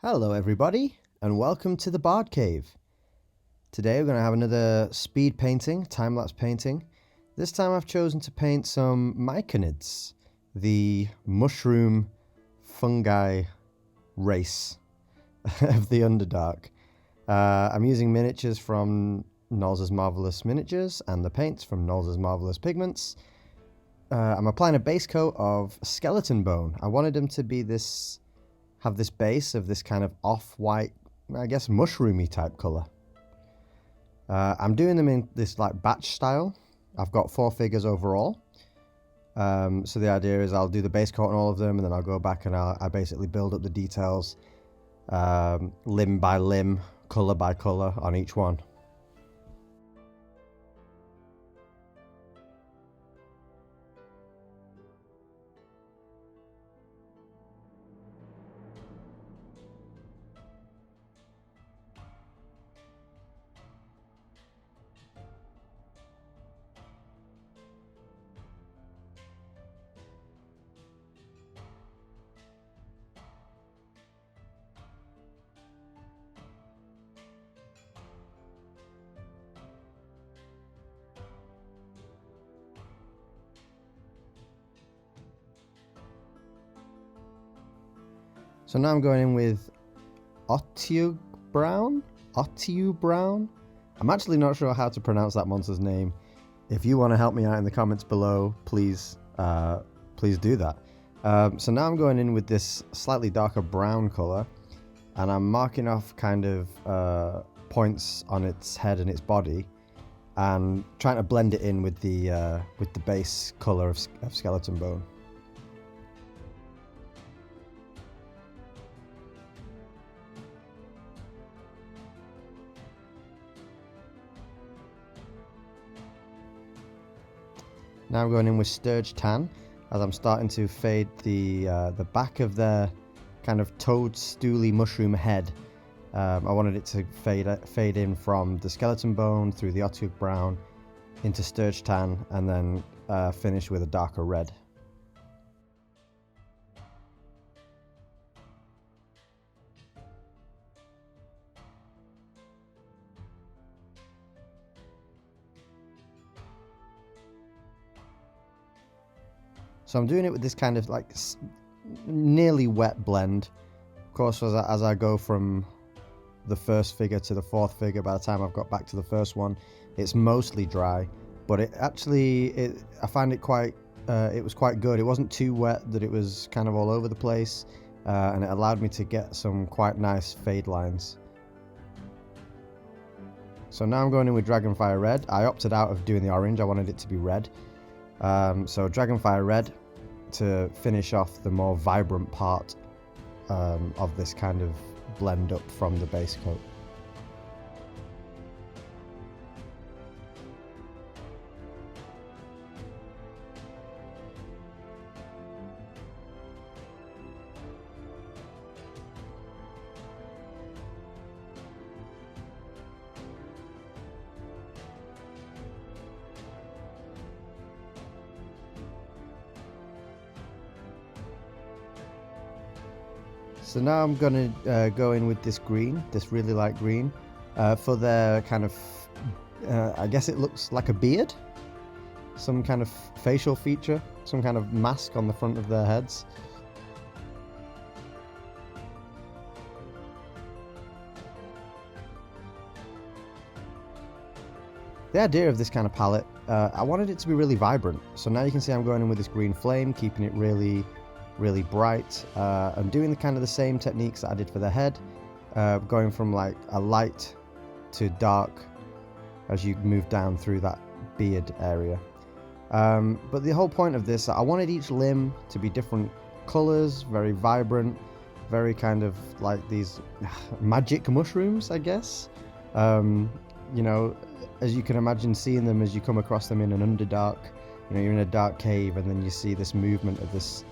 Hello everybody, and welcome to the Bard Cave. Today we're going to have another speed painting, time-lapse painting. This time I've chosen to paint some Myconids, the mushroom fungi race of the Underdark. I'm using miniatures from Nolz's Marvelous Miniatures and the paints from Nolz's Marvelous Pigments. I'm applying a base coat of skeleton bone. I wanted them to be have this base of this kind of off-white, I guess, mushroomy type colour. I'm doing them in this like batch style. I've got 4 figures overall. So the idea is I'll do the base coat on all of them, and then I'll go back and I basically build up the details limb by limb, colour by colour on each one. So now I'm going in with Otiu Brown. I'm actually not sure how to pronounce that monster's name. If you want to help me out in the comments below, please do that. So now I'm going in with this slightly darker brown color, and I'm marking off kind of points on its head and its body, and trying to blend it in with the base color of skeleton bone. Now I'm going in with Sturge Tan, as I'm starting to fade the back of their kind of toadstooly mushroom head. I wanted it to fade in from the skeleton bone through the Otyugh Brown into Sturge Tan, and then finish with a darker red. So I'm doing it with this kind of like nearly wet blend. Of course, as I go from the first figure to the 4th figure, by the time I've got back to the first one, it's mostly dry. But I find it it was quite good. It wasn't too wet that it was kind of all over the place, and it allowed me to get some quite nice fade lines. So now I'm going in with Dragonfire Red. I opted out of doing the orange. I wanted it to be red. So Dragonfire Red to finish off the more vibrant part of this kind of blend up from the base coat. So now I'm going to go in with this green, this really light green, for their kind of, I guess it looks like a beard, some kind of facial feature, some kind of mask on the front of their heads. The idea of this kind of palette, I wanted it to be really vibrant. So now you can see I'm going in with this green flame, keeping it really bright. I'm doing the same techniques that I did for the head, going from like a light to dark as you move down through that beard area. But the whole point of this, I wanted each limb to be different colors, very vibrant, very kind of like these magic mushrooms, I guess. You know, as you can imagine seeing them as you come across them in an Underdark. You know, you're in a dark cave and then you see this movement of this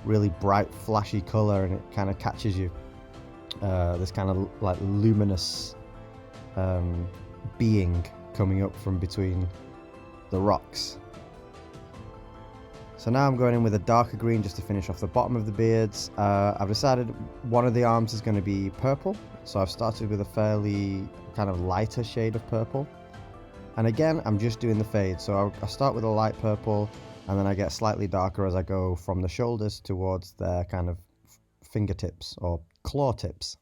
really bright flashy color, and it kind of catches you, this kind of like luminous being coming up from between the rocks. So now I'm going in with a darker green just to finish off the bottom of the beards. I've decided one of the arms is going to be purple, so I've started with a fairly kind of lighter shade of purple. And again, I'm just doing the fade, so I start with a light purple, and then I get slightly darker as I go from the shoulders towards their kind of fingertips or claw tips.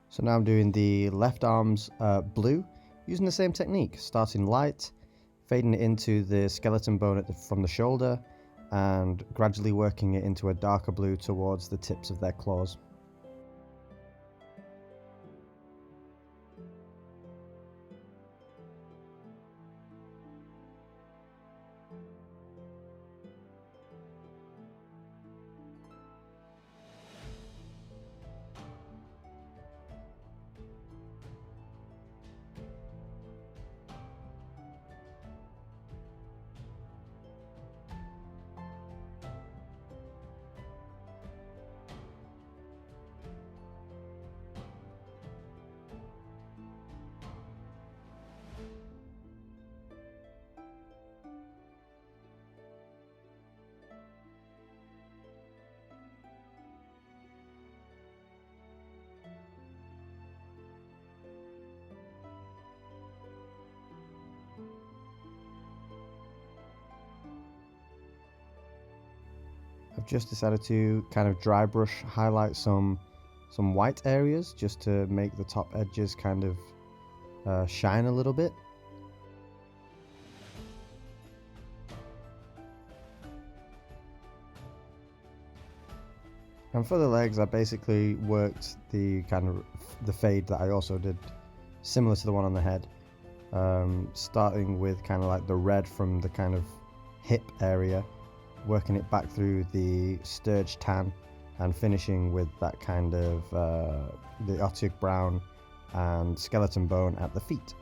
So now I'm doing the left arm's blue, using the same technique, starting light, fading it into the skeleton bone from the shoulder, and gradually working it into a darker blue towards the tips of their claws. I've just decided to kind of dry brush highlight some white areas just to make the top edges kind of shine a little bit. And for the legs, I basically worked the kind of the fade that I also did, similar to the one on the head, starting with kind of like the red from the kind of hip area, working it back through the sturge tan, and finishing with that kind of the otyugh brown and skeleton bone at the feet.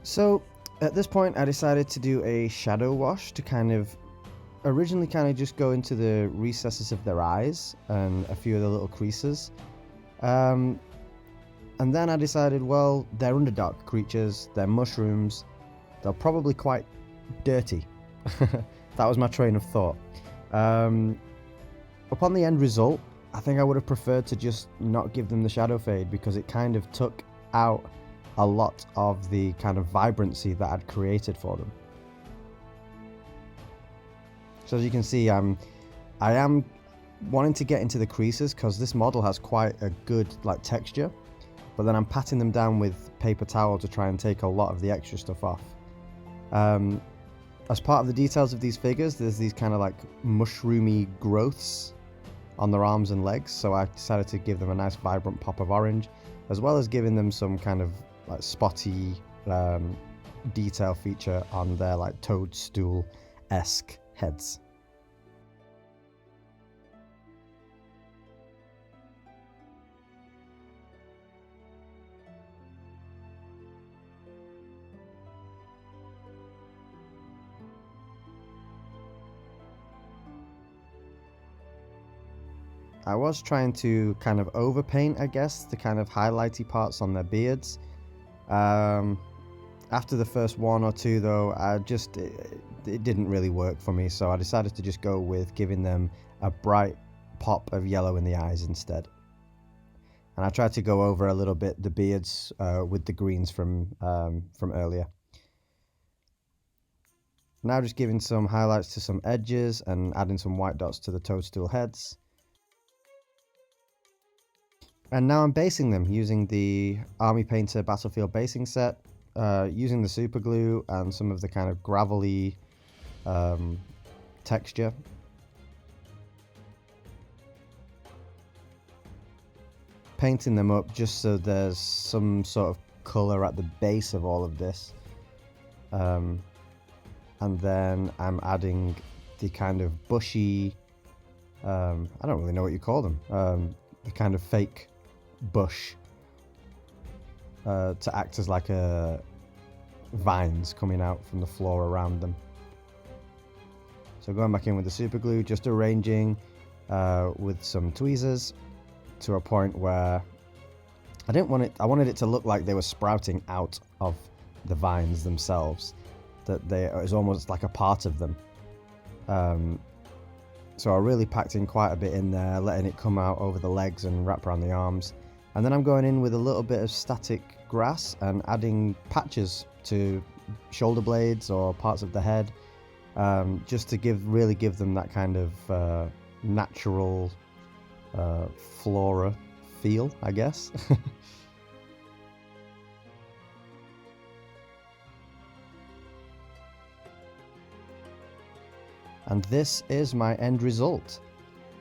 So at this point I decided to do a shadow wash to kind of originally just go into the recesses of their eyes and a few of the little creases. And then I decided, well, they're Underdark creatures, they're mushrooms, they're probably quite dirty. That was my train of thought. Upon the end result, I think I would have preferred to just not give them the shadow fade, because it kind of took out a lot of the kind of vibrancy that I'd created for them. So as you can see, I am wanting to get into the creases because this model has quite a good texture, but then I'm patting them down with paper towel to try and take a lot of the extra stuff off. As part of the details of these figures, there's these kind of mushroomy growths on their arms and legs, so I decided to give them a nice vibrant pop of orange, as well as giving them some kind of spotty detail feature on their toadstool-esque heads. I was trying to kind of overpaint, I guess, the kind of highlighty parts on their beards. After the first one or two, though, it didn't really work for me, so I decided to just go with giving them a bright pop of yellow in the eyes instead. And I tried to go over a little bit the beards with the greens from earlier. Now just giving some highlights to some edges and adding some white dots to the toadstool heads. And now I'm basing them using the Army Painter Battlefield basing set, using the super glue and some of the kind of gravelly texture. Painting them up just so there's some sort of colour at the base of all of this. And then I'm adding the kind of bushy, I don't really know what you call them, the kind of fake bush to act as like vines coming out from the floor around them. So going back in with the super glue, just arranging with some tweezers to a point where I wanted it to look like they were sprouting out of the vines themselves, that it was almost like a part of them. So I really packed in quite a bit in there, letting it come out over the legs and wrap around the arms. And then I'm going in with a little bit of static grass and adding patches to shoulder blades or parts of the head, just to really give them that kind of natural flora feel, I guess. And this is my end result.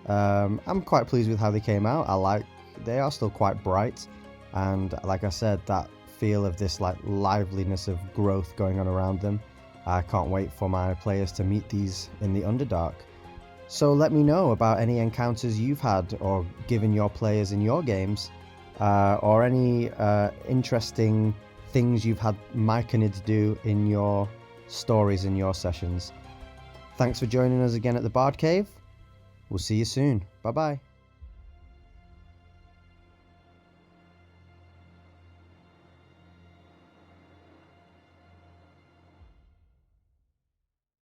I'm quite pleased with how they came out. They are still quite bright, and like I said, that feel of this like liveliness of growth going on around them. I can't wait for my players to meet these in the Underdark. So let me know about any encounters you've had or given your players in your games, or any interesting things you've had Myconids do in your stories in your sessions. Thanks for joining us again at the Bard Cave. We'll see you soon. Bye bye.